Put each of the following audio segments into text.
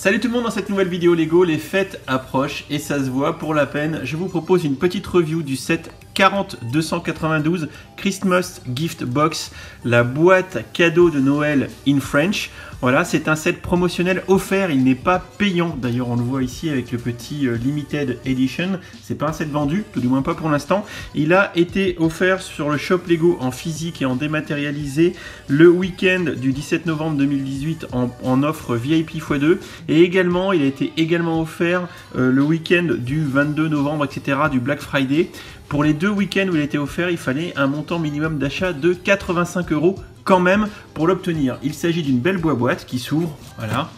Salut tout le monde, dans cette nouvelle vidéo Lego, les fêtes approchent et ça se voit pour la peine. Je vous propose une petite review du set 40292 Christmas Gift Box, la boîte cadeau de Noël in French. Voilà, c'est un set promotionnel offert, il n'est pas payant. D'ailleurs, on le voit ici avec le petit Limited Edition. C'est pas un set vendu, tout du moins pas pour l'instant. Il a été offert sur le shop Lego en physique et en dématérialisé le week-end du 17 novembre 2018 en offre VIP x2. Et également, il a été également offert le week-end du 22 novembre, etc., du Black Friday. Pour les deux week-ends où il a été offert, il fallait un montant minimum d'achat de 85 € quand même pour l'obtenir. Il s'agit d'une belle boîte qui s'ouvre, voilà.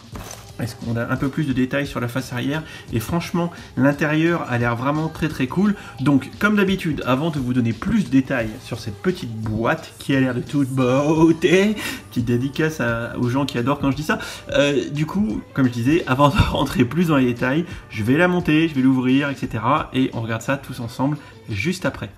Est-ce qu'on a un peu plus de détails sur la face arrière? Et franchement, l'intérieur a l'air vraiment très cool. Donc, comme d'habitude, avant de vous donner plus de détails sur cette petite boîte qui a l'air de toute beauté, petite dédicace aux gens qui adorent quand je dis ça. Du coup, comme je disais, avant de rentrer plus dans les détails, je vais la monter, je vais l'ouvrir, etc. Et on regarde ça tous ensemble juste après.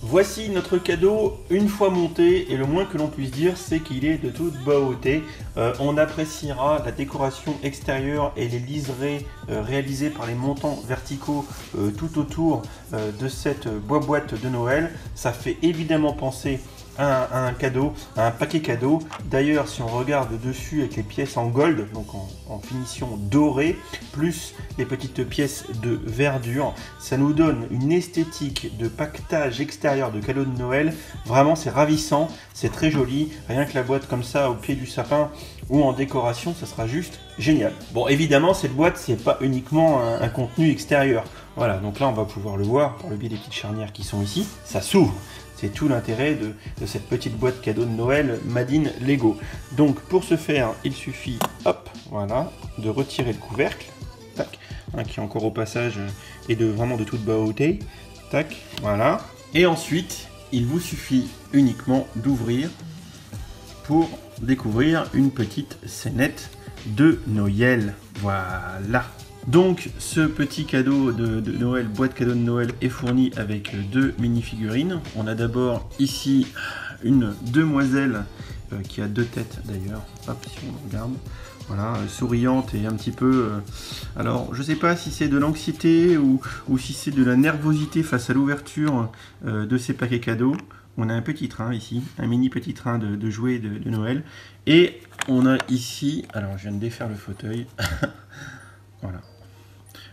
Voici notre cadeau une fois monté et le moins que l'on puisse dire c'est qu'il est de toute beauté. On appréciera la décoration extérieure et les liserés réalisés par les montants verticaux tout autour de cette boîte de Noël. Ça fait évidemment penser à un cadeau, à un paquet cadeau. D'ailleurs, si on regarde dessus avec les pièces en gold, donc en finition dorée, plus les petites pièces de verdure, ça nous donne une esthétique de paquetage extérieur de cadeaux de Noël. Vraiment, c'est ravissant, c'est très joli. Rien que la boîte comme ça au pied du sapin ou en décoration, ça sera juste génial. Bon, évidemment, cette boîte, c'est pas uniquement un contenu extérieur. Voilà, donc là, on va pouvoir le voir par le biais des petites charnières qui sont ici. Ça s'ouvre. C'est tout l'intérêt de cette petite boîte cadeau de Noël Made in Lego. Donc pour ce faire, il suffit, hop, voilà, de retirer le couvercle, tac, hein, qui est encore au passage et vraiment de toute beauté, tac, voilà. Et ensuite, il vous suffit uniquement d'ouvrir pour découvrir une petite scénette de Noël. Voilà. Donc ce petit cadeau de Noël, boîte cadeau de Noël, est fourni avec deux mini-figurines. On a d'abord ici une demoiselle qui a deux têtes d'ailleurs, hop, si on regarde, voilà, souriante et un petit peu... alors je sais pas si c'est de l'anxiété ou si c'est de la nervosité face à l'ouverture de ces paquets cadeaux. On a un petit train ici, un mini petit train de jouets de Noël. Et on a ici, alors je viens de défaire le fauteuil, voilà.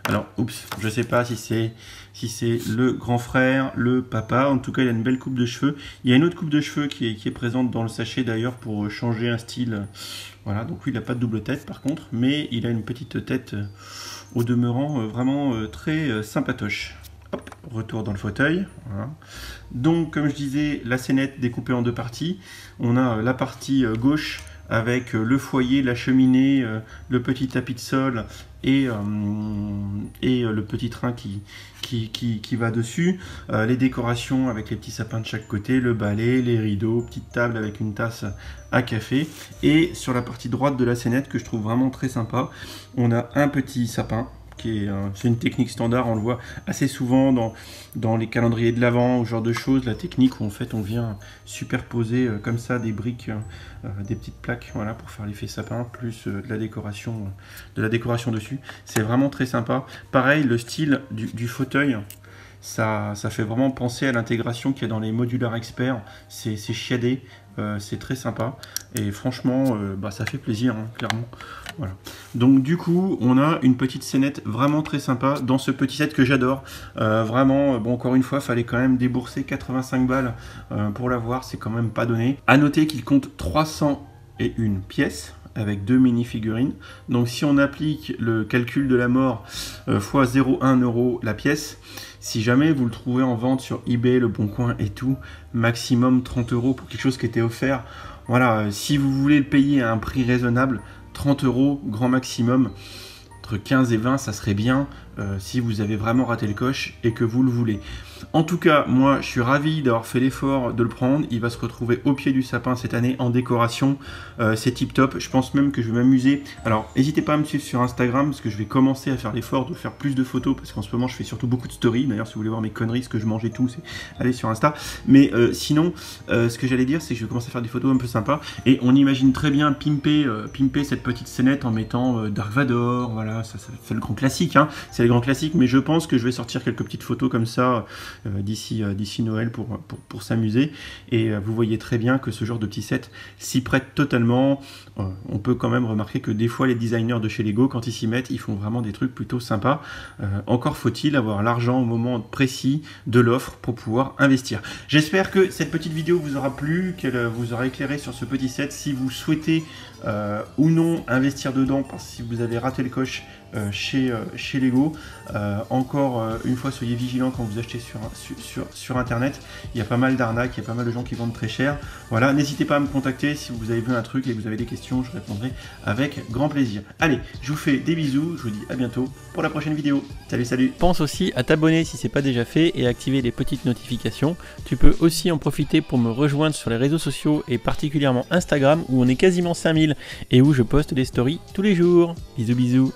Alors, oups, je sais pas si c'est le grand frère, le papa. En tout cas, il a une belle coupe de cheveux. Il y a une autre coupe de cheveux qui est présente dans le sachet d'ailleurs pour changer un style. Voilà, donc lui, il n'a pas de double tête par contre, mais il a une petite tête au demeurant vraiment très sympatoche. Hop, retour dans le fauteuil. Voilà. Donc, comme je disais, la scénette découpée en deux parties. On a la partie gauche avec le foyer, la cheminée, le petit tapis de sol et le petit train qui va dessus, les décorations avec les petits sapins de chaque côté, le balai, les rideaux, petite table avec une tasse à café. Et sur la partie droite de la scénette, que je trouve vraiment très sympa, on a un petit sapin. C'est une technique standard, on le voit assez souvent dans les calendriers de l'Avent, ce genre de choses, la technique où en fait on vient superposer comme ça des briques, des petites plaques, voilà, pour faire l'effet sapin, plus de la décoration dessus. C'est vraiment très sympa. Pareil, le style du fauteuil, ça fait vraiment penser à l'intégration qu'il y a dans les Modular Expert. C'est chiadé, c'est très sympa et franchement ça fait plaisir, hein, clairement. Voilà. Donc du coup on a une petite scénette vraiment très sympa dans ce petit set que j'adore. Vraiment, bon, encore une fois, fallait quand même débourser 85 balles pour l'avoir, c'est quand même pas donné. À noter qu'il compte 301 pièces avec deux mini-figurines. Donc si on applique le calcul de la mort fois 0,1 € la pièce, si jamais vous le trouvez en vente sur eBay, Le Bon Coin et tout, maximum 30 € pour quelque chose qui était offert. Voilà, si vous voulez le payer à un prix raisonnable, 30 € grand maximum. Entre 15 et 20, ça serait bien. si vous avez vraiment raté le coche et que vous le voulez. En tout cas, moi je suis ravi d'avoir fait l'effort de le prendre. Il va se retrouver au pied du sapin cette année en décoration. C'est tip top. Je pense même que je vais m'amuser. Alors n'hésitez pas à me suivre sur Instagram parce que je vais commencer à faire l'effort de faire plus de photos parce qu'en ce moment je fais surtout beaucoup de stories. D'ailleurs, si vous voulez voir mes conneries, ce que je mange et tout, c'est aller sur Insta. Mais sinon, ce que j'allais dire, c'est que je vais commencer à faire des photos un peu sympas. Et on imagine très bien pimper cette petite scénette en mettant Dark Vador. Voilà, ça fait le grand classique. Hein. C'est le grand classique. Mais je pense que je vais sortir quelques petites photos comme ça d'ici Noël pour s'amuser. Et vous voyez très bien que ce genre de petit set s'y prête totalement. On peut quand même remarquer que des fois les designers de chez Lego, quand ils s'y mettent, ils font vraiment des trucs plutôt sympas. Encore faut-il avoir l'argent au moment précis de l'offre pour pouvoir investir. J'espère que cette petite vidéo vous aura plu, qu'elle vous aura éclairé sur ce petit set. Si vous souhaitez ou non investir dedans, parce que si vous avez raté le coche chez Lego, encore une fois, soyez vigilants quand vous achetez sur internet. Il y a pas mal d'arnaques, il y a pas mal de gens qui vendent très cher. Voilà, n'hésitez pas à me contacter si vous avez vu un truc et que vous avez des questions, je répondrai avec grand plaisir. Allez, je vous fais des bisous, je vous dis à bientôt pour la prochaine vidéo. Salut, salut. Pense aussi à t'abonner si c'est pas déjà fait et à activer les petites notifications. Tu peux aussi en profiter pour me rejoindre sur les réseaux sociaux et particulièrement Instagram où on est quasiment 5000 et où je poste des stories tous les jours. Bisous bisous.